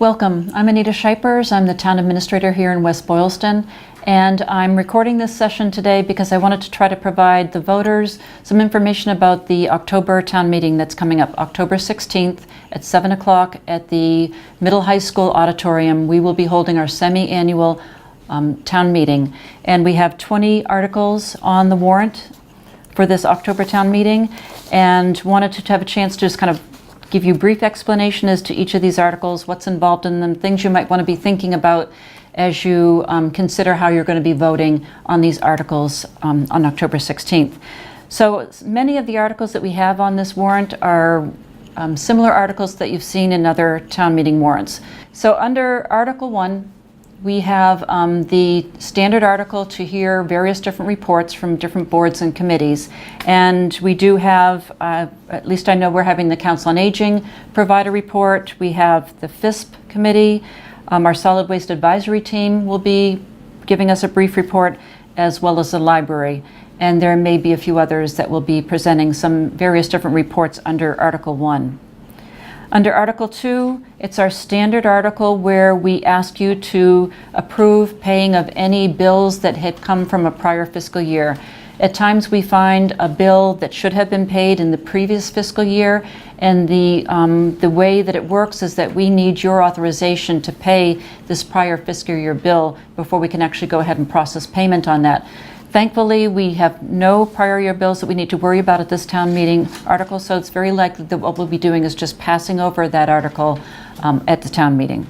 Welcome. I'm Anita Shipers. I'm the town administrator here in West Boylston, and I'm recording this session today because I wanted to try to provide the voters some information about the October town meeting that's coming up, October 16th at 7 o'clock at the Middle High School auditorium. We will be holding our semi-annual town meeting, and we have 20 articles on the warrant for this October town meeting, and wanted to have a chance to just kind of give you a brief explanation as to each of these articles, what's involved in them, things you might want to be thinking about as you consider how you're going to be voting on these articles on October 16th. So many of the articles that we have on this warrant are similar articles that you've seen in other town meeting warrants. So under Article 1, we have the standard article to hear various different reports from different boards and committees. And we do have, at least I know we're having the Council on Aging provide a report. We have the FISP committee. Our Solid Waste Advisory team will be giving us a brief report, as well as the library. And there may be a few others that will be presenting some various different reports under Article 1. Under Article 2, it's our standard article where we ask you to approve paying of any bills that had come from a prior fiscal year. At times we find a bill that should have been paid in the previous fiscal year, and the way that it works is that we need your authorization to pay this prior fiscal year bill before we can actually go ahead and process payment on that. Thankfully, we have no prior year bills that we need to worry about at this town meeting article, so it's very likely that what we'll be doing is just passing over that article at the town meeting.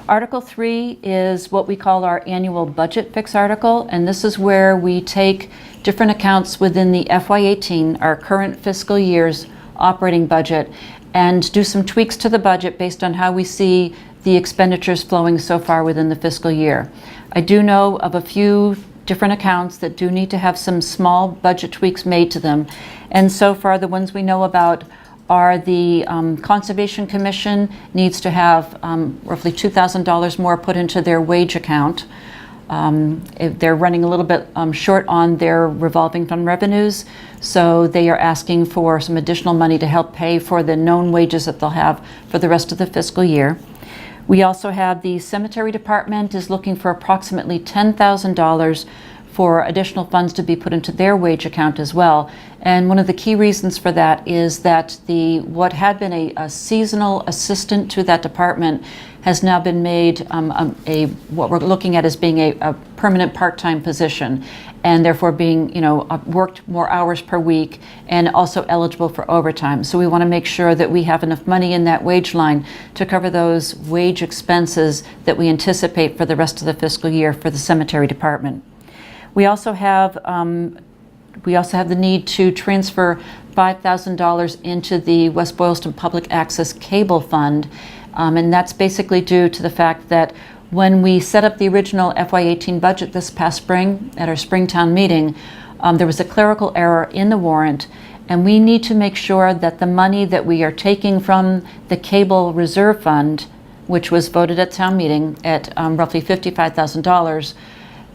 Article 3 is what we call our annual budget fix article, and this is where we take different accounts within the FY18, our current fiscal year's operating budget, and do some tweaks to the budget based on how we see the expenditures flowing so far within the fiscal year. I do know of a few different accounts that do need to have some small budget tweaks made to them. And so far, the ones we know about are the Conservation Commission needs to have roughly $2,000 more put into their wage account. They're running a little bit short on their revolving fund revenues, so they are asking for some additional money to help pay for the known wages that they'll have for the rest of the fiscal year. We also have the Cemetery Department is looking for approximately $10,000 for additional funds to be put into their wage account as well. And one of the key reasons for that is that what had been a seasonal assistant to that department has now been made what we're looking at as being a permanent part-time position, and therefore being worked more hours per week and also eligible for overtime. So we want to make sure that we have enough money in that wage line to cover those wage expenses that we anticipate for the rest of the fiscal year for the Cemetery Department. We also have the need to transfer $5,000 into the West Boylston Public Access Cable Fund, and that's basically due to the fact that when we set up the original FY18 budget this past spring at our Springtown meeting, there was a clerical error in the warrant, and we need to make sure that the money that we are taking from the Cable Reserve Fund, which was voted at town meeting at roughly $55,000,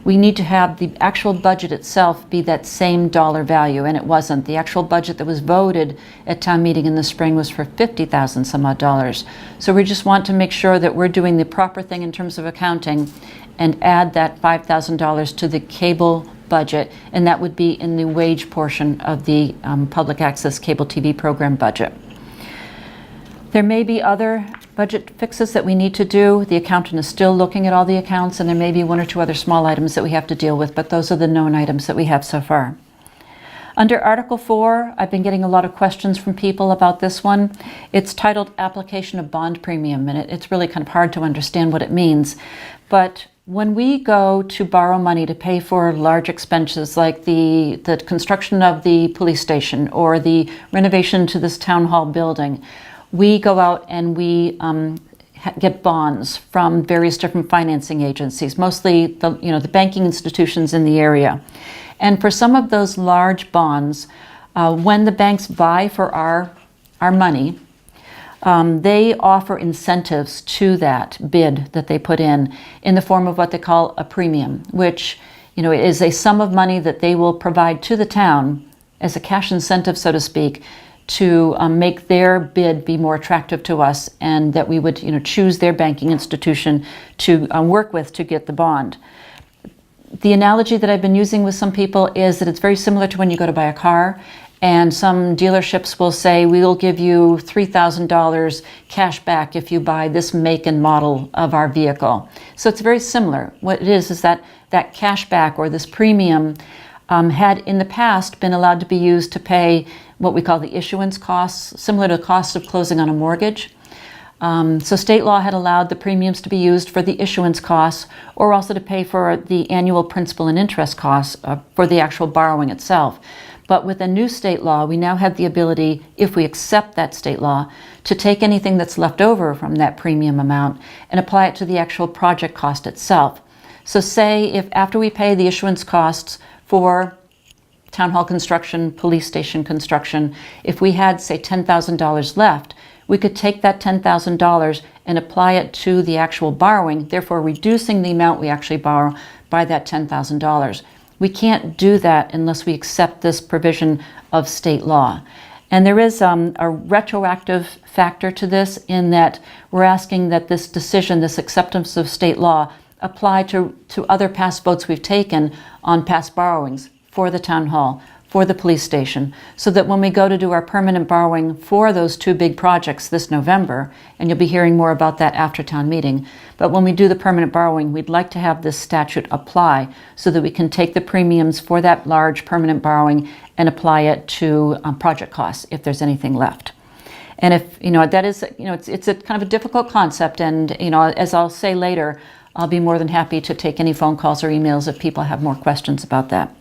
we need to have the actual budget itself be that same dollar value, and it wasn't. The actual budget that was voted at town meeting in the spring was for $50,000 some odd dollars. So we just want to make sure that we're doing the proper thing in terms of accounting and add that $5,000 to the cable budget, and that would be in the wage portion of the public access cable TV program budget. There may be other budget fixes that we need to do. The accountant is still looking at all the accounts, and there may be one or two other small items that we have to deal with, but those are the known items that we have so far. Under Article 4, I've been getting a lot of questions from people about this one. It's titled Application of Bond Premium, and it's really kind of hard to understand what it means. But when we go to borrow money to pay for large expenses like the construction of the police station or the renovation to this town hall building, we go out and we get bonds from various different financing agencies, mostly the banking institutions in the area. And for some of those large bonds, when the banks vie for our money, they offer incentives to that bid that they put in the form of what they call a premium, which is a sum of money that they will provide to the town as a cash incentive, so to speak, to make their bid be more attractive to us, and that we would choose their banking institution to work with to get the bond. The analogy that I've been using with some people is that it's very similar to when you go to buy a car, and some dealerships will say, we'll give you $3,000 cash back if you buy this make and model of our vehicle. So it's very similar. What it is that cash back, or this premium, had in the past been allowed to be used to pay what we call the issuance costs, similar to the cost of closing on a mortgage. So state law had allowed the premiums to be used for the issuance costs, or also to pay for the annual principal and interest costs for the actual borrowing itself. But with a new state law, we now have the ability, if we accept that state law, to take anything that's left over from that premium amount and apply it to the actual project cost itself. So say if after we pay the issuance costs for town hall construction, police station construction, if we had, say, $10,000 left, we could take that $10,000 and apply it to the actual borrowing, therefore reducing the amount we actually borrow by that $10,000. We can't do that unless we accept this provision of state law. And there is a retroactive factor to this, in that we're asking that this decision, this acceptance of state law, apply to other past votes we've taken on past borrowings for the town hall, for the police station, so that when we go to do our permanent borrowing for those two big projects this November, and you'll be hearing more about that after town meeting, but when we do the permanent borrowing, we'd like to have this statute apply so that we can take the premiums for that large permanent borrowing and apply it to project costs if there's anything left. And if, that is, it's a kind of a difficult concept, and, as I'll say later, I'll be more than happy to take any phone calls or emails if people have more questions about that.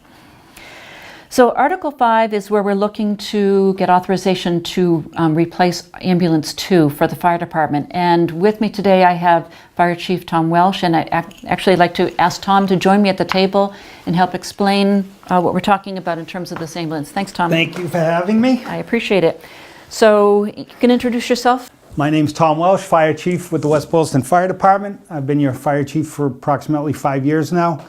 So Article 5 is where we're looking to get authorization to replace Ambulance 2 for the fire department. And with me today I have Fire Chief Tom Welsh, and I actually like to ask Tom to join me at the table and help explain what we're talking about in terms of this ambulance. Thanks, Tom. Thank you for having me. I appreciate it. So you can introduce yourself? My name's Tom Welsh, Fire Chief with the West Boylston Fire Department. I've been your Fire Chief for approximately 5 years now.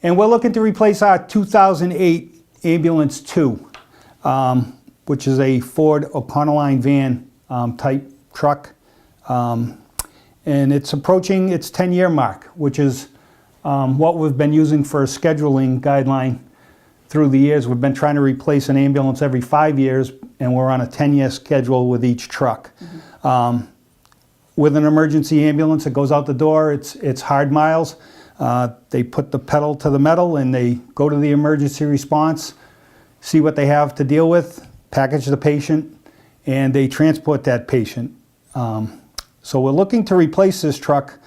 And we're looking to replace our 2008 Ambulance 2, which is a Ford Econoline van type truck. And it's approaching its 10-year mark, which is what we've been using for a scheduling guideline through the years. We've been trying to replace an ambulance every 5 years, and we're on a 10-year schedule with each truck. Mm-hmm. With an emergency ambulance, it goes out the door, it's hard miles. They put the pedal to the metal and they go to the emergency response, see what they have to deal with, package the patient, and they transport that patient. So we're looking to replace this truck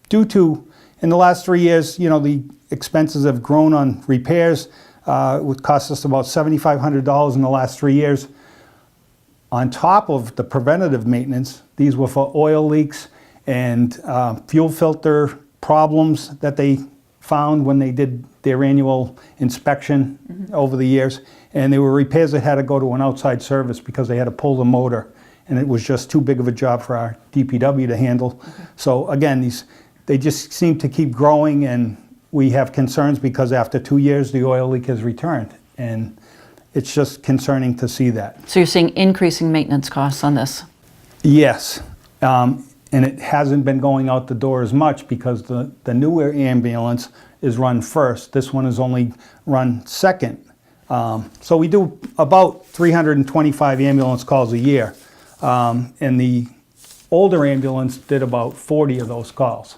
due to, in the last 3 years, the expenses have grown on repairs. It would cost us about $7,500 in the last 3 years. On top of the preventative maintenance, these were for oil leaks and fuel filter problems that they found when they did their annual inspection over the years. And they were repairs that had to go to an outside service because they had to pull the motor, and it was just too big of a job for our DPW to handle. Okay. So again, they just seem to keep growing, and we have concerns because after 2 years the oil leak has returned, and it's just concerning to see that. So you're seeing increasing maintenance costs on this? Yes. And it hasn't been going out the door as much because the newer ambulance is run first. This one is only run second. So we do about 325 ambulance calls a year. And the older ambulance did about 40 of those calls.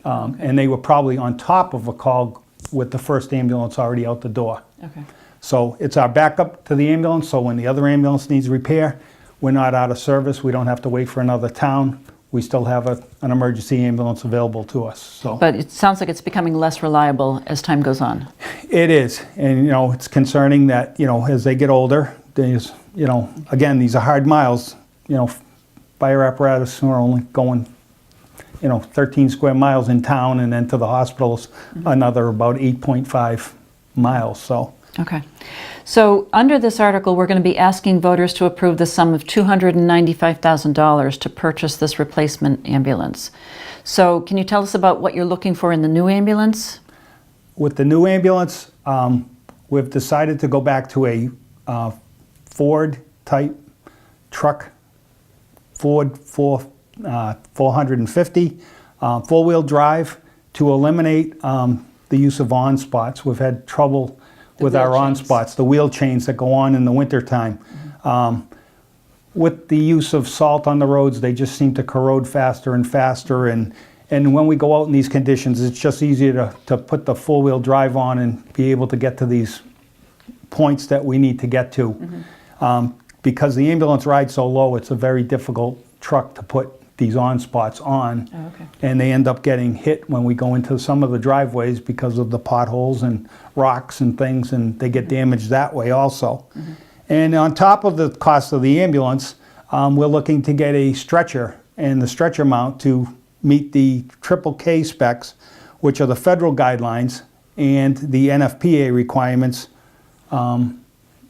And they were probably on top of a call with the first ambulance already out the door. Okay. So it's our backup to the ambulance, so when the other ambulance needs repair, we're not out of service. We don't have to wait for another town. We still have an emergency ambulance available to us. So. But it sounds like it's becoming less reliable as time goes on. It is, and it's concerning that as they get older, there's again, these are hard miles. Fire apparatus are only going 13 square miles in town, and then to the hospitals another about 8.5 miles. So. Okay. So under this article, we're going to be asking voters to approve the sum of $295,000 to purchase this replacement ambulance. So can you tell us about what you're looking for in the new ambulance? With the new ambulance, we've decided to go back to a Ford type truck, Ford 450, four-wheel drive to eliminate the use of on spots. We've had trouble with wheel our on chains. spots, the wheel chains that go on in the wintertime. With the use of salt on the roads, they just seem to corrode faster and faster. And when we go out in these conditions, it's just easier to put the four-wheel drive on and be able to get to these points that we need to get to. Because the ambulance rides so low, it's a very difficult truck to put these on spots on. Oh, okay. And they end up getting hit when we go into some of the driveways because of the potholes and rocks and things, and they get damaged that way also. And on top of the cost of the ambulance, we're looking to get a stretcher and the stretcher mount to meet the K specs, which are the federal guidelines and the NFPA requirements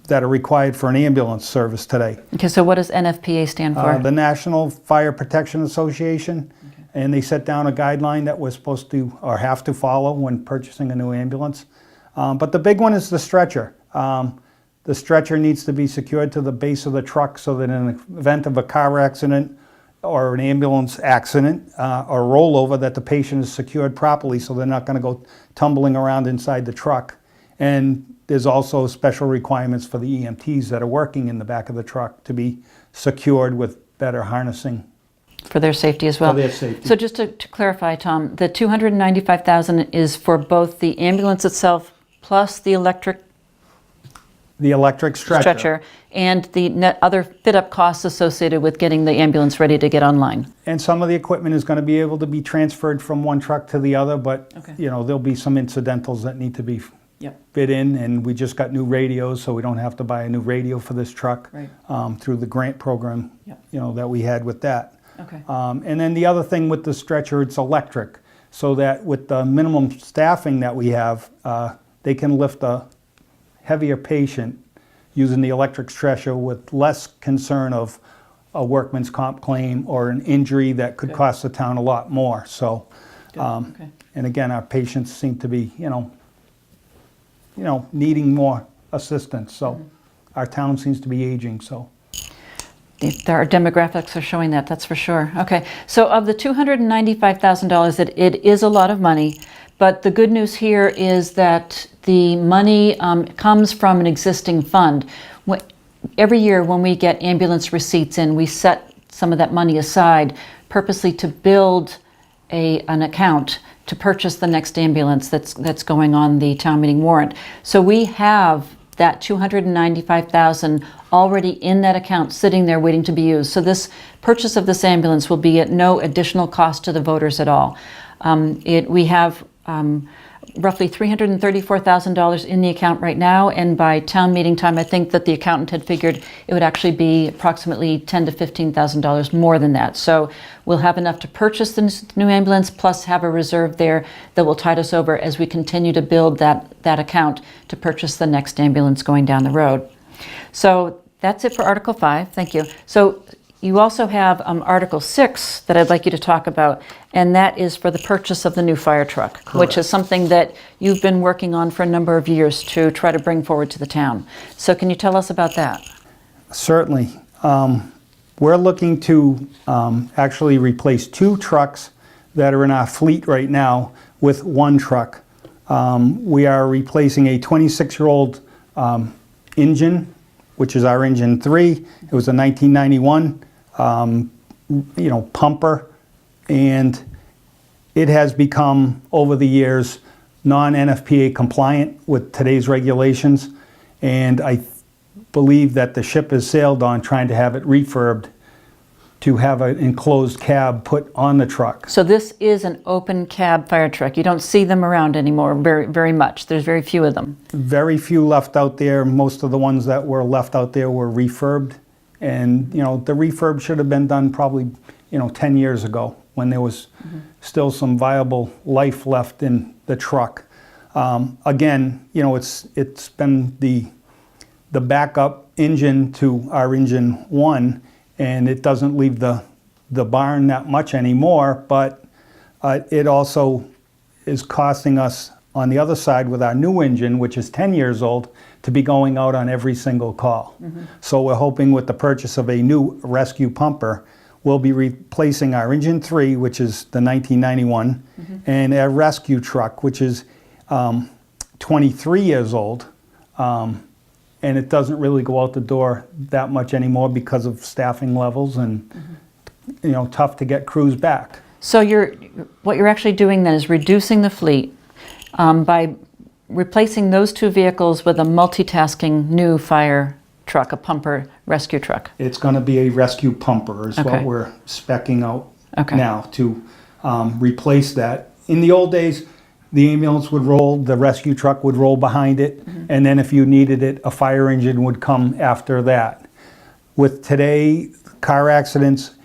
that are required for an ambulance service today. Okay, so what does NFPA stand for? The National Fire Protection Association, and they set down a guideline that we're supposed to or have to follow when purchasing a new ambulance. But the big one is the stretcher. The stretcher needs to be secured to the base of the truck so that in the event of a car accident or an ambulance accident or rollover, that the patient is secured properly so they're not going to go tumbling around inside the truck. And there's also special requirements for the EMTs that are working in the back of the truck to be secured with better harnessing. For their safety as well. For their safety. So just to clarify, Tom, the $295,000 is for both the ambulance itself plus the electric The electric stretcher and the other fit-up costs associated with getting the ambulance ready to get online. And some of the equipment is going to be able to be transferred from one truck to the other, but Okay. there'll be some incidentals that need to be Yep. fit in, and we just got new radios, so we don't have to buy a new radio for this truck Right. through the grant program, Yep. that we had with that. Okay. And then the other thing with the stretcher, it's electric, so that with the minimum staffing that we have, they can lift a heavier patient using the electric stretcher with less concern of a workman's comp claim or an injury that could Good. cost the town a lot more. So, Good. Okay. and again, our patients seem to be, needing more assistance. So, our town seems to be aging. So, Our demographics are showing that, that's for sure. Okay, so of the $295,000, it is a lot of money, but the good news here is that the money comes from an existing fund. Every year when we get ambulance receipts in, we set some of that money aside purposely to build an account to purchase the next ambulance that's going on the town meeting warrant. So we have that $295,000 already in that account sitting there waiting to be used. So this purchase of this ambulance will be at no additional cost to the voters at all. We have roughly $334,000 in the account right now, and by town meeting time, I think that the accountant had figured it would actually be approximately $10,000 to $15,000 more than that. So we'll have enough to purchase the new ambulance, plus have a reserve there that will tide us over as we continue to build that account to purchase the next ambulance going down the road. So that's it for Article 5. Thank you. So you also have Article 6 that I'd like you to talk about, and that is for the purchase of the new fire truck, which is something that you've been working on for a number of years to try to bring forward to the town. So can you tell us about that? certainly. We're looking to actually replace 2 trucks that are in our fleet right now with 1 truck. We are replacing a 26-year-old engine, which is our engine 3. It was a 1991 pumper, and it has become over the years non-NFPA compliant with today's regulations, and I believe that the ship has sailed on trying to have it refurbed to have an enclosed cab put on the truck. So this is an open cab fire truck. You don't see them around anymore very, very much. There's very few of them. Very few left out there. Most of the ones that were left out there were refurbed, and the refurb should have been done probably 10 years ago when there was still some viable life left in the truck. Again, it's been the backup engine to our engine 1, and it doesn't leave the barn that much anymore, but it also is costing us on the other side with our new engine, which is 10 years old, to be going out on every single call. So we're hoping with the purchase of a new rescue pumper, we'll be replacing our engine 3, which is the 1991, and a rescue truck, which is 23 years old. And it doesn't really go out the door that much anymore because of staffing levels and tough to get crews back. So what you're actually doing then is reducing the fleet by replacing those two vehicles with a multitasking new fire truck, a pumper rescue truck. It's going to be a rescue pumper is Okay. what we're speccing out Okay. now to replace that. In the old days, the ambulance would roll, the rescue truck would roll behind it, and then if you needed it, a fire engine would come after that. With today, car accidents,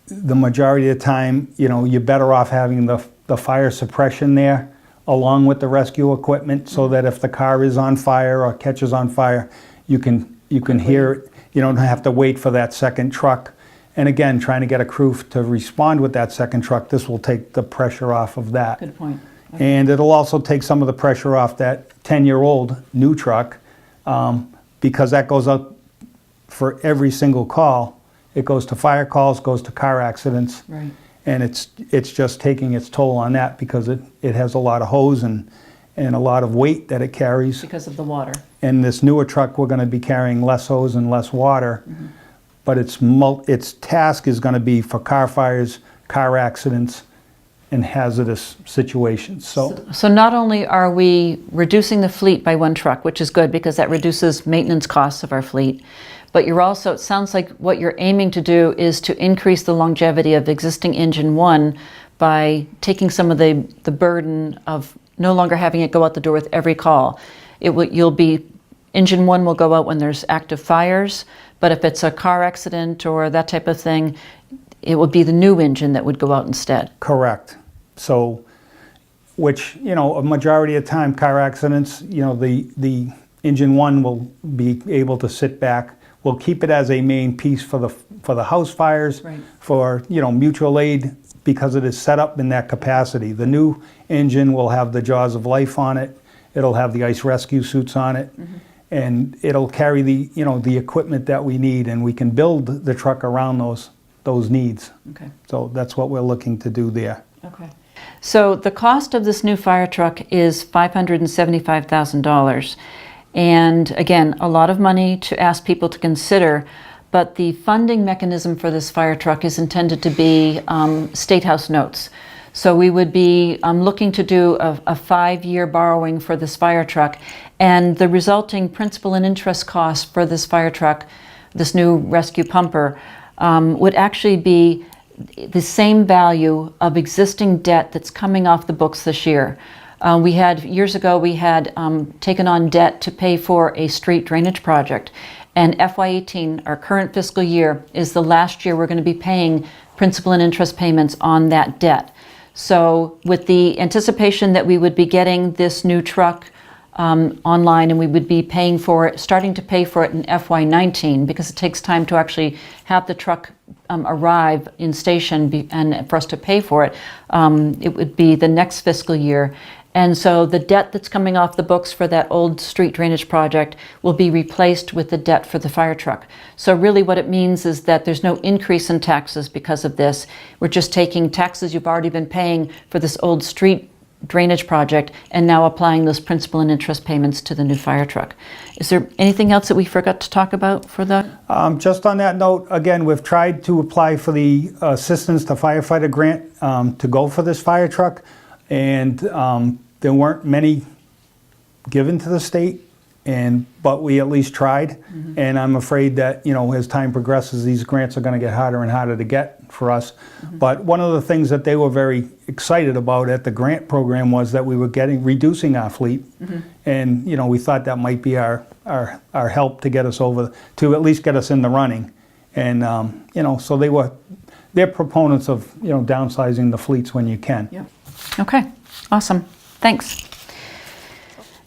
the majority of the time, you're better off having the fire suppression there along with the rescue equipment so that if the car is on fire or catches on fire, you can hear it. You don't have to wait for that second truck. And again, trying to get a crew to respond with that second truck, this will take the pressure off of that. Good point. And it'll also take some of the pressure off that 10-year-old new truck because that goes out for every single call. It goes to fire calls, goes to car accidents. Right. And it's just taking its toll on that because it has a lot of hose and a lot of weight that it carries. Because of the water. And this newer truck, we're going to be carrying less hose and less water. But its task is going to be for car fires, car accidents, and hazardous situations. So not only are we reducing the fleet by one truck, which is good because that reduces maintenance costs of our fleet, but it sounds like what you're aiming to do is to increase the longevity of existing engine 1 by taking some of the burden of no longer having it go out the door with every call. Engine 1 will go out when there's active fires, but if it's a car accident or that type of thing, it would be the new engine that would go out instead. Correct. So, which, a majority of the time, car accidents, the engine 1 will be able to sit back. We'll keep it as a main piece for the house fires, Right. for, mutual aid, because it is set up in that capacity. The new engine will have the Jaws of Life on it. It'll have the ice rescue suits on it. And it'll carry the equipment that we need, and we can build the truck around those needs. Okay. So that's what we're looking to do there. Okay. So the cost of this new fire truck is $575,000. And again, a lot of money to ask people to consider, but the funding mechanism for this fire truck is intended to be State House notes. So we would be looking to do a 5-year borrowing for this fire truck, and the resulting principal and interest cost for this fire truck, this new rescue pumper, would actually be the same value of existing debt that's coming off the books this year. Years ago, we had taken on debt to pay for a street drainage project. And FY18, our current fiscal year, is the last year we're going to be paying principal and interest payments on that debt. So with the anticipation that we would be getting this new truck online, and we would be starting to pay for it in FY19, because it takes time to actually have the truck arrive in station and for us to pay for it, it would be the next fiscal year. And so the debt that's coming off the books for that old street drainage project will be replaced with the debt for the fire truck. So really what it means is that there's no increase in taxes because of this. We're just taking taxes you've already been paying for this old street drainage project and now applying those principal and interest payments to the new fire truck. Is there anything else that we forgot to talk about for that? Just on that note, again, we've tried to apply for the Assistance to Firefighter grant to go for this fire truck, and there weren't many given to the state, but we at least tried. And I'm afraid that, as time progresses, these grants are going to get harder and harder to get for us. But one of the things that they were very excited about at the grant program was that we were reducing our fleet. And, we thought that might be our help to get us over, to at least get us in the running. And, so they're proponents of, downsizing the fleets when you can. Yep. Okay, awesome. Thanks.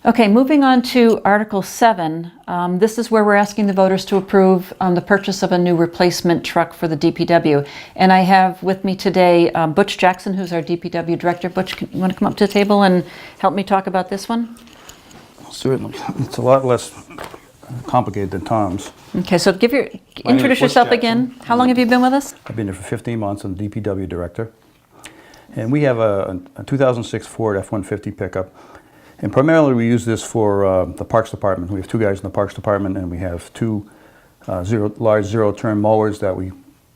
Okay, moving on to Article 7. This is where we're asking the voters to approve the purchase of a new replacement truck for the DPW. And I have with me today Butch Jackson, who's our DPW director. Butch, you want to come up to the table and help me talk about this one? Certainly. It's a lot less complicated than Tom's. Okay, so introduce Wes yourself Jackson. again. How long have you been with us? I've been here for 15 months. I'm the DPW director. And we have a 2006 Ford F-150 pickup. And primarily we use this for the Parks Department. We have 2 guys in the Parks Department, and we have 2 large zero-turn mowers that we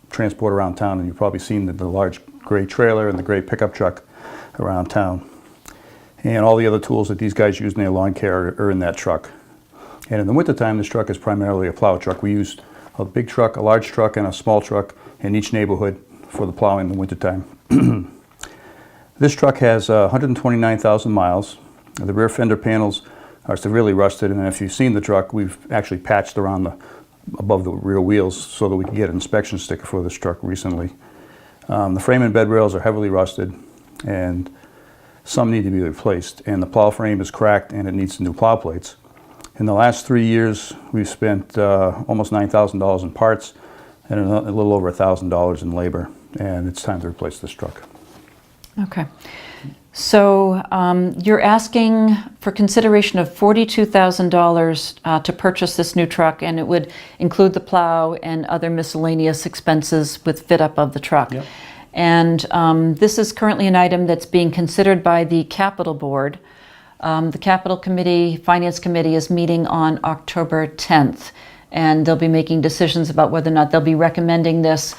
transport around town. And you've probably seen the large gray trailer and the gray pickup truck around town. And all the other tools that these guys use in their lawn care are in that truck. And in the wintertime, this truck is primarily a plow truck. We use a big truck, a large truck, and a small truck in each neighborhood for the plowing in the wintertime. This truck has 129,000 miles. The rear fender panels are severely rusted, and if you've seen the truck, we've actually patched around above the rear wheels so that we can get an inspection sticker for this truck recently. The frame and bed rails are heavily rusted, and some need to be replaced, and the plow frame is cracked and it needs new plow plates. In the last 3 years, we've spent almost $9,000 in parts and a little over $1,000 in labor, and it's time to replace this truck. Okay. So you're asking for consideration of $42,000 to purchase this new truck, and it would include the plow and other miscellaneous expenses with fit up of the truck. Yep. And this is currently an item that's being considered by the Capital Board. The Capital Committee, Finance Committee is meeting on October 10th, and they'll be making decisions about whether or not they'll be recommending this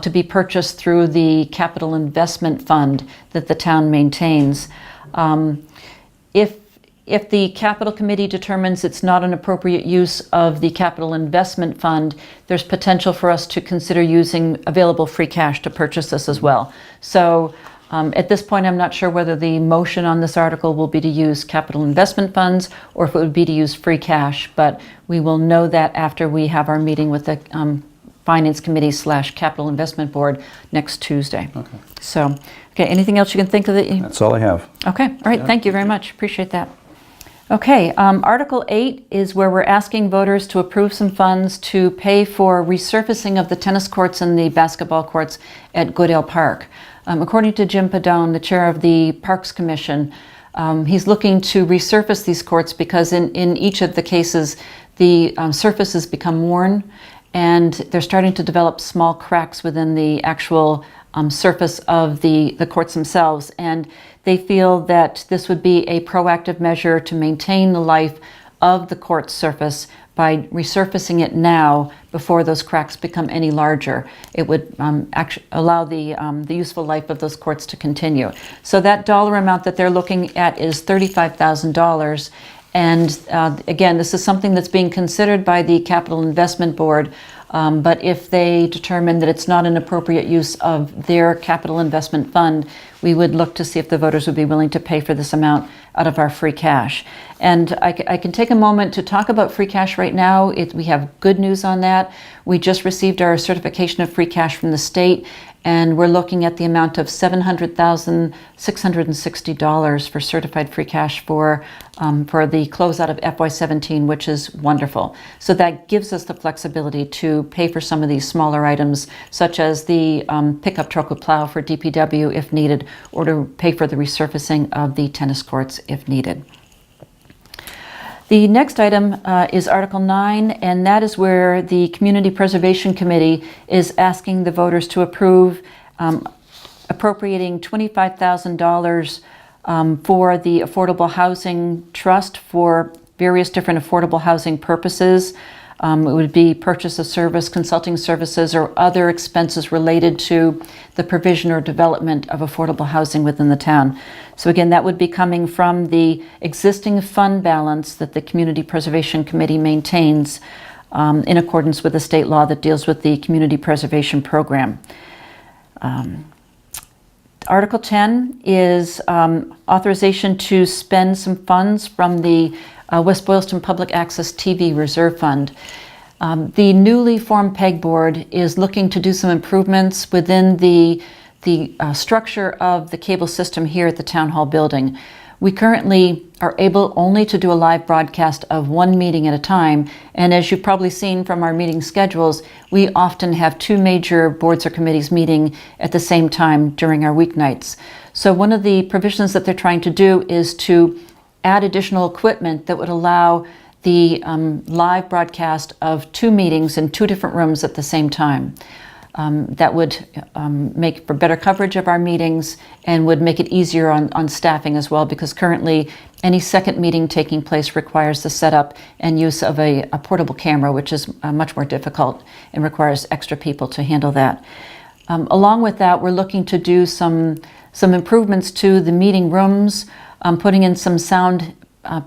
to be purchased through the Capital Investment Fund that the town maintains. If the Capital Committee determines it's not an appropriate use of the Capital Investment Fund, there's potential for us to consider using available free cash to purchase this as well. So at this point, I'm not sure whether the motion on this article will be to use capital investment funds or if it would be to use free cash, but we will know that after we have our meeting with the Finance Committee / Capital Investment Board next Tuesday. Okay. So, okay, anything else you can think of that you... That's all I have. Okay, all right, thank you very much. Appreciate that. Okay, Article 8 is where we're asking voters to approve some funds to pay for resurfacing of the tennis courts and the basketball courts at Goodale Park. According to Jim Padone, the chair of the Parks Commission, he's looking to resurface these courts because in each of the cases, the surface has become worn and they're starting to develop small cracks within the actual surface of the courts themselves. And they feel that this would be a proactive measure to maintain the life of the court surface by resurfacing it now before those cracks become any larger. It would actually allow the useful life of those courts to continue. So that dollar amount that they're looking at is $35,000. And again, this is something that's being considered by the Capital Investment Board, but if they determine that it's not an appropriate use of their capital investment fund, we would look to see if the voters would be willing to pay for this amount out of our free cash. And I can take a moment to talk about free cash right now. We have good news on that. We just received our certification of free cash from the state, and we're looking at the amount of $700,660 for certified free cash for the closeout of FY17, which is wonderful. So that gives us the flexibility to pay for some of these smaller items, such as the pickup truck with plow for DPW if needed, or to pay for the resurfacing of the tennis courts if needed. The next item is Article 9, and that is where the Community Preservation Committee is asking the voters to approve appropriating $25,000 for the Affordable Housing Trust for various different affordable housing purposes. It would be purchase of service, consulting services, or other expenses related to the provision or development of affordable housing within the town. So again, that would be coming from the existing fund balance that the Community Preservation Committee maintains in accordance with the state law that deals with the Community Preservation Program. Article 10 is authorization to spend some funds from the West Boylston Public Access TV Reserve Fund. The newly formed PEG Board is looking to do some improvements within the structure of the cable system here at the Town Hall building. We currently are able only to do a live broadcast of one meeting at a time, and as you've probably seen from our meeting schedules, we often have 2 major boards or committees meeting at the same time during our weeknights. So one of the provisions that they're trying to do is to add additional equipment that would allow the live broadcast of 2 meetings in 2 different rooms at the same time. That would make for better coverage of our meetings and would make it easier on staffing as well, because currently any second meeting taking place requires the setup and use of a portable camera, which is much more difficult and requires extra people to handle that. Along with that, we're looking to do some improvements to the meeting rooms, putting in some sound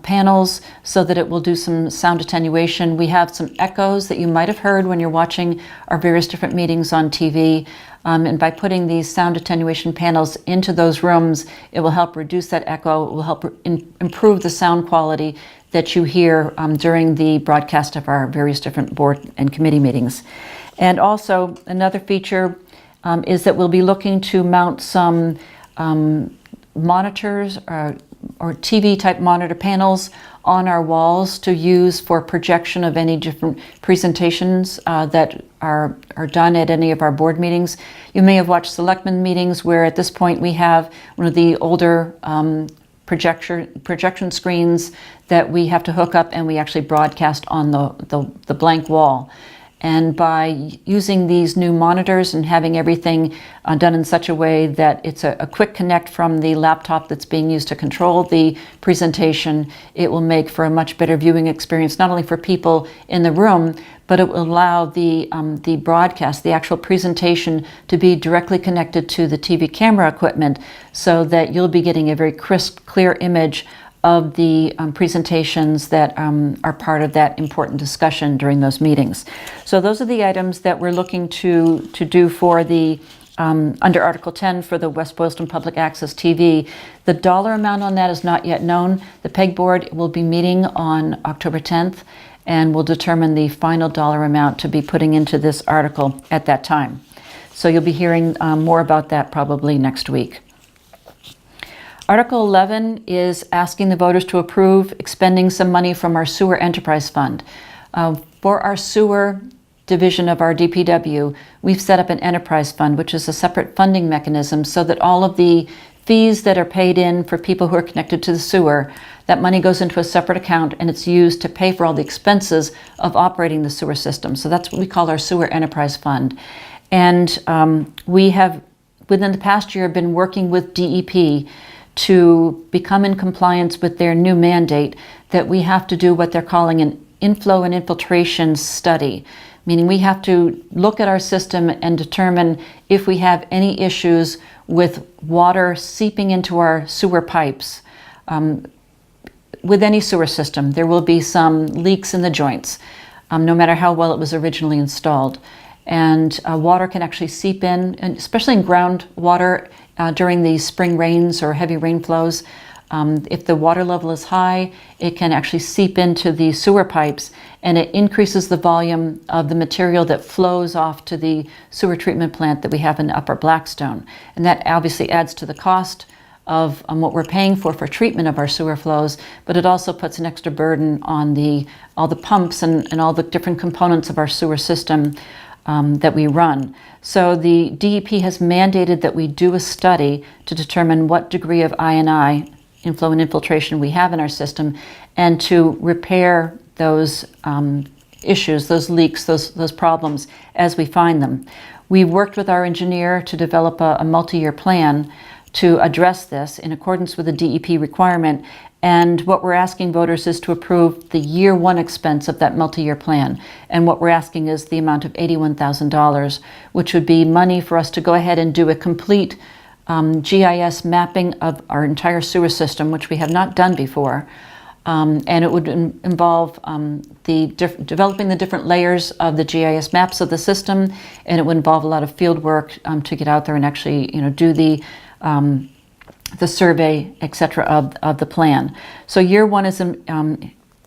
panels so that it will do some sound attenuation. We have some echoes that you might have heard when you're watching our various different meetings on TV. And by putting these sound attenuation panels into those rooms, it will help reduce that echo. It will help improve the sound quality that you hear during the broadcast of our various different board and committee meetings. And also another feature is that we'll be looking to mount some monitors or TV type monitor panels on our walls to use for projection of any different presentations that are done at any of our board meetings. You may have watched selectmen meetings where at this point we have one of the older projection screens that we have to hook up, and we actually broadcast on the blank wall. And by using these new monitors and having everything done in such a way that it's a quick connect from the laptop that's being used to control the presentation, it will make for a much better viewing experience, not only for people in the room, but it will allow the broadcast, the actual presentation, to be directly connected to the TV camera equipment, so that you'll be getting a very crisp, clear image of the presentations that are part of that important discussion during those meetings. So those are the items that we're looking to do for the under Article 10 for the West Boylston Public Access TV. The dollar amount on that is not yet known. The PEG board will be meeting on October 10th and will determine the final dollar amount to be putting into this article at that time. So you'll be hearing more about that probably next week. Article 11 is asking the voters to approve expending some money from our sewer enterprise fund. For our sewer division of our DPW, we've set up an enterprise fund, which is a separate funding mechanism so that all of the fees that are paid in for people who are connected to the sewer, that money goes into a separate account and it's used to pay for all the expenses of operating the sewer system. So that's what we call our sewer enterprise fund. And we have, within the past year, been working with DEP to become in compliance with their new mandate that we have to do what they're calling an inflow and infiltration study, meaning we have to look at our system and determine if we have any issues with water seeping into our sewer pipes. With any sewer system, there will be some leaks in the joints, no matter how well it was originally installed. And water can actually seep in, and especially in groundwater during the spring rains or heavy rainflows. If the water level is high, it can actually seep into the sewer pipes, and it increases the volume of the material that flows off to the sewer treatment plant that we have in Upper Blackstone. And that obviously adds to the cost of what we're paying for treatment of our sewer flows, but it also puts an extra burden on all the pumps and all the different components of our sewer system that we run. So the DEP has mandated that we do a study to determine what degree of I&I, inflow and infiltration, we have in our system, and to repair those issues, those leaks, those problems as we find them. We've worked with our engineer to develop a multi-year plan to address this in accordance with the DEP requirement. And what we're asking voters is to approve the year one expense of that multi-year plan. And what we're asking is the amount of $81,000, which would be money for us to go ahead and do a complete GIS mapping of our entire sewer system, which we have not done before. And it would involve developing the different layers of the GIS maps of the system, and it would involve a lot of field work to get out there and actually, do the survey, etc. of the plan. So year one is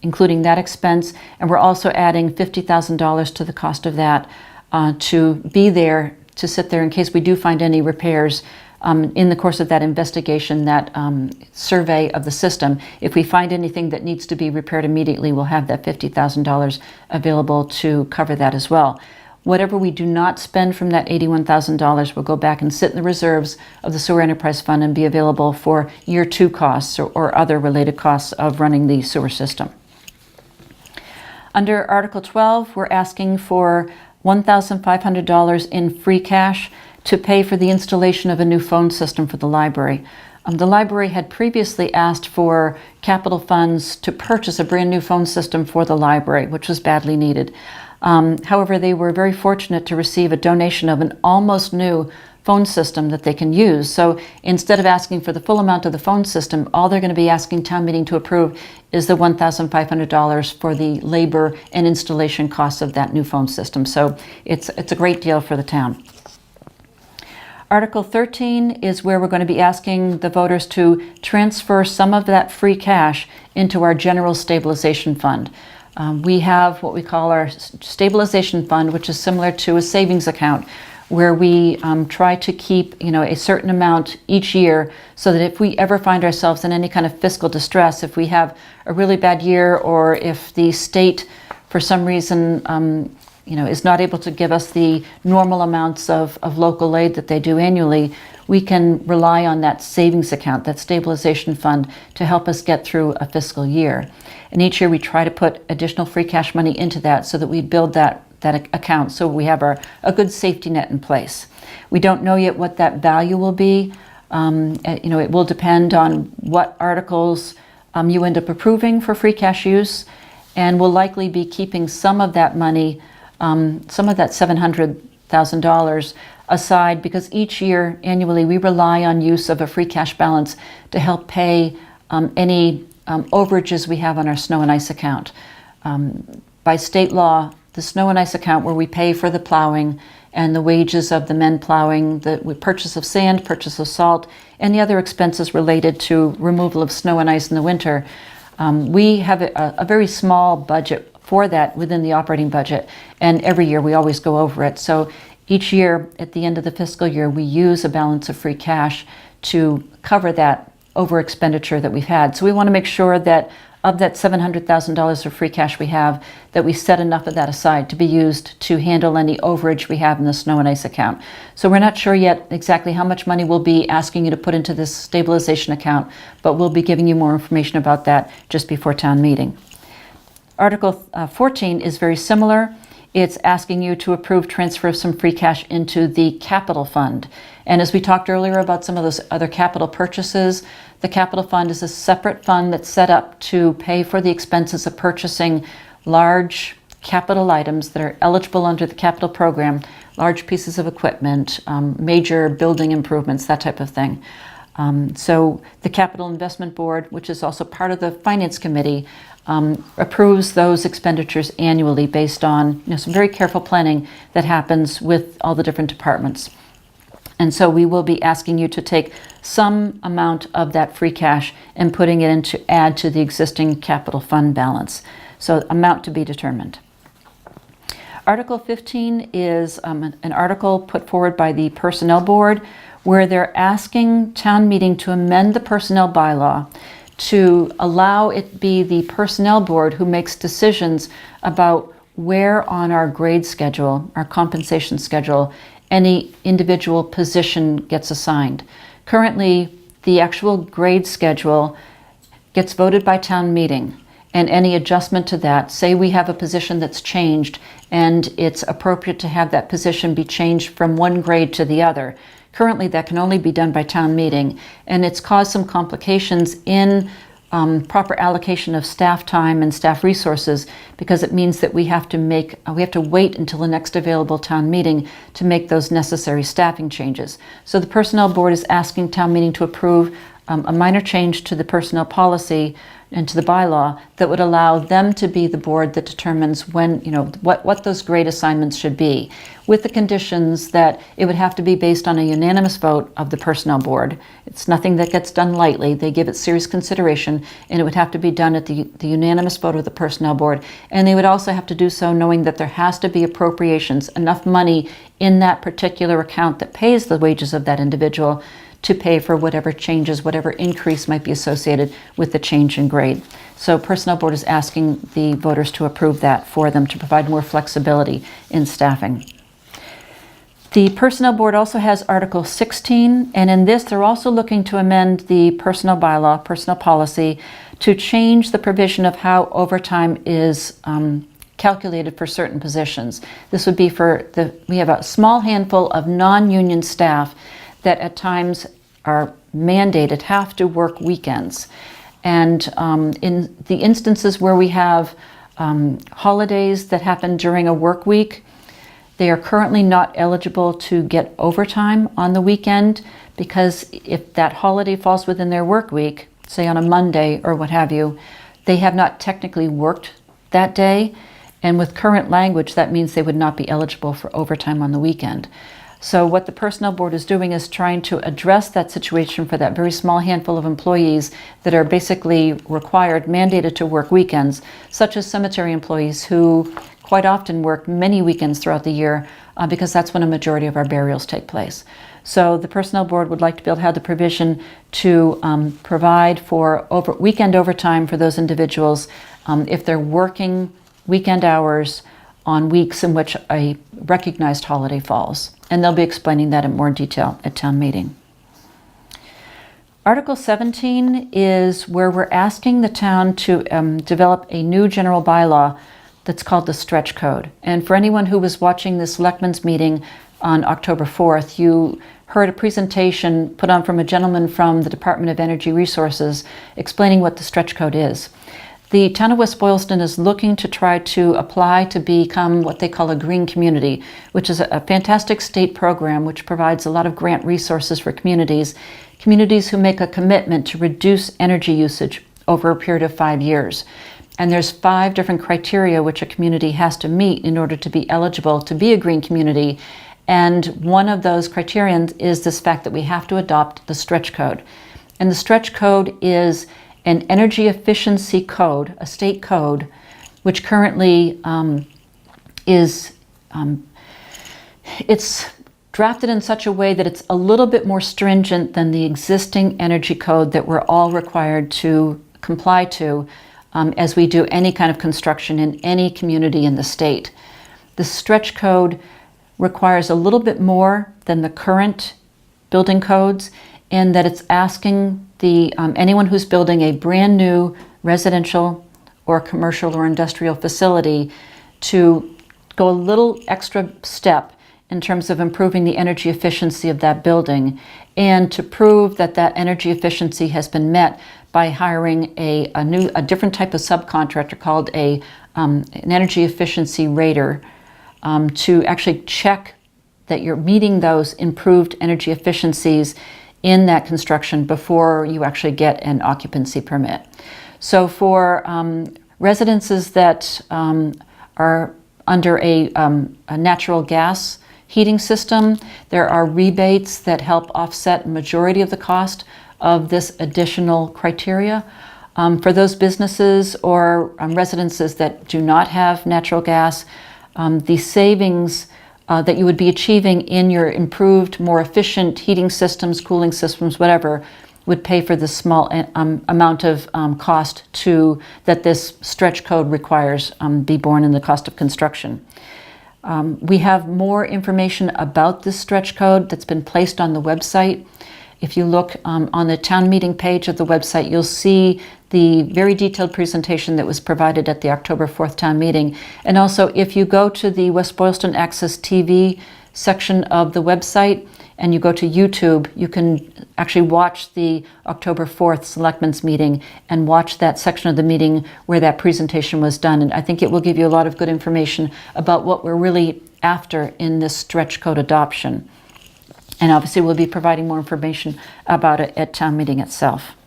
including that expense, and we're also adding $50,000 to the cost of that to be there, to sit there in case we do find any repairs in the course of that investigation, that survey of the system. If we find anything that needs to be repaired immediately, we'll have that $50,000 available to cover that as well. Whatever we do not spend from that $81,000 will go back and sit in the reserves of the Sewer Enterprise Fund and be available for year 2 costs or other related costs of running the sewer system. Under Article 12, we're asking for $1,500 in free cash to pay for the installation of a new phone system for the library. The library had previously asked for capital funds to purchase a brand new phone system for the library, which was badly needed. However, they were very fortunate to receive a donation of an almost new phone system that they can use. So instead of asking for the full amount of the phone system, all they're going to be asking town meeting to approve is the $1,500 for the labor and installation costs of that new phone system. So it's a great deal for the town. Article 13 is where we're going to be asking the voters to transfer some of that free cash into our general stabilization fund. We have what we call our stabilization fund, which is similar to a savings account, where we try to keep a certain amount each year so that if we ever find ourselves in any kind of fiscal distress, if we have a really bad year or if the state for some reason is not able to give us the normal amounts of local aid that they do annually, we can rely on that savings account, that stabilization fund, to help us get through a fiscal year. And each year we try to put additional free cash money into that so that we build that account so we have a good safety net in place. We don't know yet what that value will be. It will depend on what articles you end up approving for free cash use, and we'll likely be keeping some of that money, some of that $700,000 aside, because each year annually we rely on use of a free cash balance to help pay any overages we have on our snow and ice account. By state law, the snow and ice account, where we pay for the plowing and the wages of the men plowing, the purchase of sand, purchase of salt, and the other expenses related to removal of snow and ice in the winter, we have a very small budget for that within the operating budget, and every year we always go over it. So each year at the end of the fiscal year we use a balance of free cash to cover that over expenditure that we've had. So we want to make sure that of that $700,000 of free cash we have, that we set enough of that aside to be used to handle any overage we have in the snow and ice account. So we're not sure yet exactly how much money we'll be asking you to put into this stabilization account, but we'll be giving you more information about that just before town meeting. Article 14 is very similar. It's asking you to approve transfer of some free cash into the capital fund. And as we talked earlier about some of those other capital purchases, the capital fund is a separate fund that's set up to pay for the expenses of purchasing large capital items that are eligible under the capital program, large pieces of equipment, major building improvements, that type of thing. So the Capital Investment Board, which is also part of the Finance Committee, approves those expenditures annually based on some very careful planning that happens with all the different departments. And so we will be asking you to take some amount of that free cash and putting it in to add to the existing capital fund balance. So amount to be determined. Article 15 is an article put forward by the Personnel Board where they're asking town meeting to amend the personnel bylaw to allow it be the Personnel Board who makes decisions about where on our grade schedule, our compensation schedule, any individual position gets assigned. Currently, the actual grade schedule gets voted by town meeting, and any adjustment to that, say we have a position that's changed and it's appropriate to have that position be changed from one grade to the other. Currently, that can only be done by town meeting, and it's caused some complications in proper allocation of staff time and staff resources, because it means that we have to wait until the next available town meeting to make those necessary staffing changes. So the Personnel Board is asking town meeting to approve a minor change to the personnel policy and to the bylaw that would allow them to be the board that determines when, what those grade assignments should be, with the conditions that it would have to be based on a unanimous vote of the Personnel Board. It's nothing that gets done lightly. They give it serious consideration, and it would have to be done at the unanimous vote of the Personnel Board. And they would also have to do so knowing that there has to be appropriations, enough money in that particular account that pays the wages of that individual to pay for whatever changes, whatever increase might be associated with the change in grade. So Personnel Board is asking the voters to approve that for them to provide more flexibility in staffing. The Personnel Board also has Article 16, and in this they're also looking to amend the personnel bylaw, personnel policy, to change the provision of how overtime is calculated for certain positions. This would be we have a small handful of non-union staff that at times are mandated, have to work weekends. And in the instances where we have holidays that happen during a work week, they are currently not eligible to get overtime on the weekend, because if that holiday falls within their work week, say on a Monday or what have you, they have not technically worked that day. And with current language, that means they would not be eligible for overtime on the weekend. So what the Personnel Board is doing is trying to address that situation for that very small handful of employees that are basically required, mandated to work weekends, such as cemetery employees who quite often work many weekends throughout the year because that's when a majority of our burials take place. So the Personnel Board would like to be able to have the provision to provide for weekend overtime for those individuals if they're working weekend hours on weeks in which a recognized holiday falls. And they'll be explaining that in more detail at town meeting. Article 17 is where we're asking the town to develop a new general bylaw that's called the Stretch Code. And for anyone who was watching the Selectmen's meeting on October 4th, you heard a presentation put on from a gentleman from the Department of Energy Resources explaining what the Stretch Code is. The town of West Boylston is looking to try to apply to become what they call a green community, which is a fantastic state program which provides a lot of grant resources for communities who make a commitment to reduce energy usage over a period of 5 years. And there's 5 different criteria which a community has to meet in order to be eligible to be a green community. And one of those criterions is this fact that we have to adopt the Stretch Code. And the Stretch Code is an energy efficiency code, a state code, which currently it's drafted in such a way that it's a little bit more stringent than the existing energy code that we're all required to comply to as we do any kind of construction in any community in the state. The Stretch Code requires a little bit more than the current building codes, in that it's asking anyone who's building a brand new residential or commercial or industrial facility to go a little extra step in terms of improving the energy efficiency of that building, and to prove that that energy efficiency has been met by hiring a different type of subcontractor called an energy efficiency rater to actually check that you're meeting those improved energy efficiencies in that construction before you actually get an occupancy permit. So for residences that are under a natural gas heating system, there are rebates that help offset a majority of the cost of this additional criteria. For those businesses or residences that do not have natural gas, the savings that you would be achieving in your improved, more efficient heating systems, cooling systems, whatever, would pay for the small amount of cost that this stretch code requires be borne in the cost of construction. We have more information about this stretch code that's been placed on the website. If you look on the town meeting page of the website, you'll see the very detailed presentation that was provided at the October 4th town meeting. And also, if you go to the West Boylston Access TV section of the website and you go to YouTube, you can actually watch the October 4th Selectmen's meeting and watch that section of the meeting where that presentation was done. And I think it will give you a lot of good information about what we're really after in this stretch code adoption. And obviously we'll be providing more information about it at town meeting itself.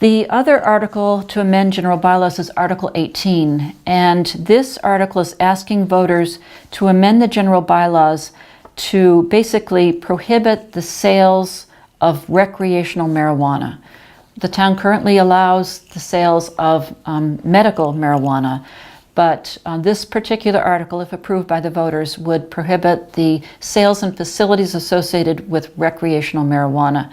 The other article to amend general bylaws is Article 18. And this article is asking voters to amend the general bylaws to basically prohibit the sales of recreational marijuana. The town currently allows the sales of medical marijuana, but this particular article, if approved by the voters, would prohibit the sales and facilities associated with recreational marijuana.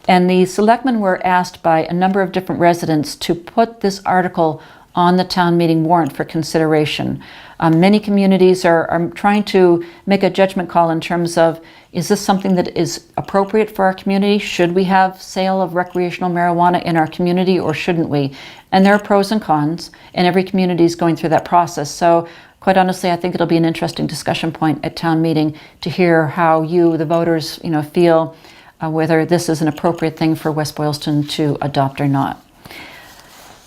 And the selectmen were asked by a number of different residents to put this article on the town meeting warrant for consideration. Many communities are trying to make a judgment call in terms of, is this something that is appropriate for our community? Should we have sale of recreational marijuana in our community, or shouldn't we? And there are pros and cons, and every community is going through that process. So quite honestly, I think it'll be an interesting discussion point at town meeting to hear how you, the voters, feel whether this is an appropriate thing for West Boylston to adopt or not.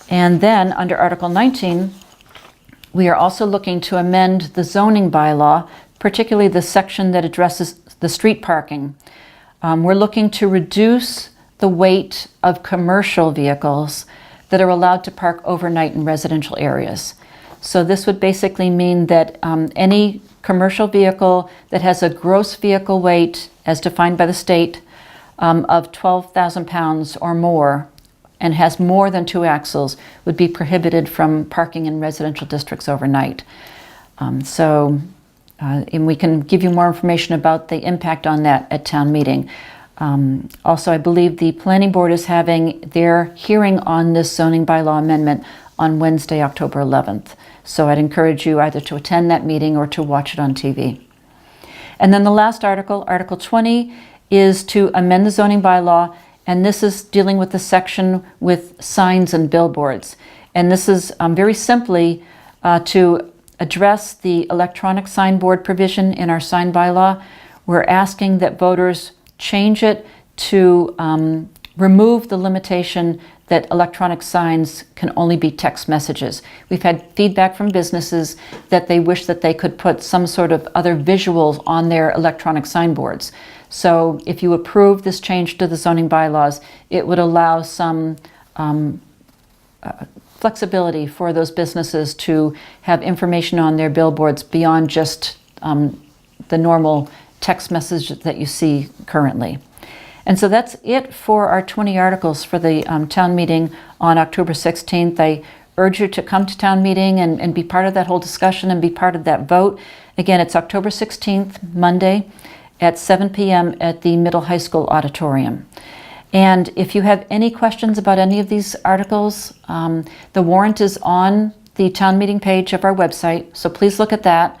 And then under Article 19, we are also looking to amend the zoning bylaw, particularly the section that addresses the street parking. We're looking to reduce the weight of commercial vehicles that are allowed to park overnight in residential areas. So this would basically mean that any commercial vehicle that has a gross vehicle weight, as defined by the state, of 12,000 pounds or more, and has more than 2 axles, would be prohibited from parking in residential districts overnight. And we can give you more information about the impact on that at town meeting. Also, I believe the planning board is having their hearing on this zoning bylaw amendment on Wednesday, October 11th. So I'd encourage you either to attend that meeting or to watch it on TV. And then the last article, Article 20, is to amend the zoning bylaw, and this is dealing with the section with signs and billboards. And this is very simply to address the electronic signboard provision in our sign bylaw. We're asking that voters change it to remove the limitation that electronic signs can only be text messages. We've had feedback from businesses that they wish that they could put some sort of other visuals on their electronic signboards. So if you approve this change to the zoning bylaws, it would allow some flexibility for those businesses to have information on their billboards beyond just the normal text message that you see currently. And so that's it for our 20 articles for the town meeting on October 16th. I urge you to come to town meeting and be part of that whole discussion and be part of that vote. Again, it's October 16th, Monday, at 7 p.m. at the Middle High School auditorium. And if you have any questions about any of these articles, the warrant is on the town meeting page of our website, so please look at that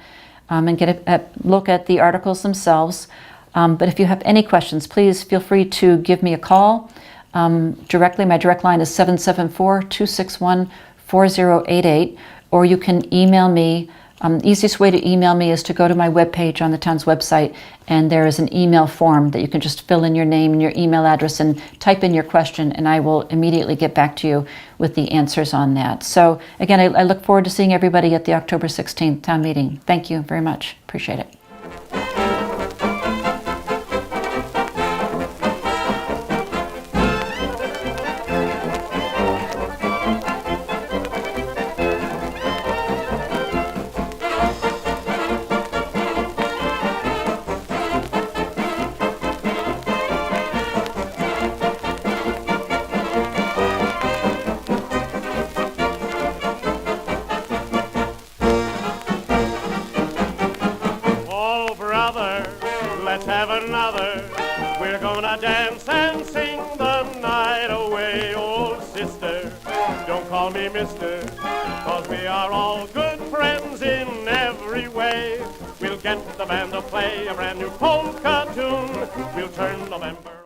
and get a look at the articles themselves. But if you have any questions, please feel free to give me a call directly. My direct line is 774-261-4088, or you can email me. Easiest way to email me is to go to my webpage on the town's website, and there is an email form that you can just fill in your name and your email address and type in your question, and I will immediately get back to you with the answers on that. So again, I look forward to seeing everybody at the October 16th town meeting. Thank you very much. Appreciate it. Let's have another. We're gonna dance and sing the night away. Oh, sister, don't call me mister, 'cause we are all good friends in every way. We'll get the band to play a brand new polka tune. We'll turn November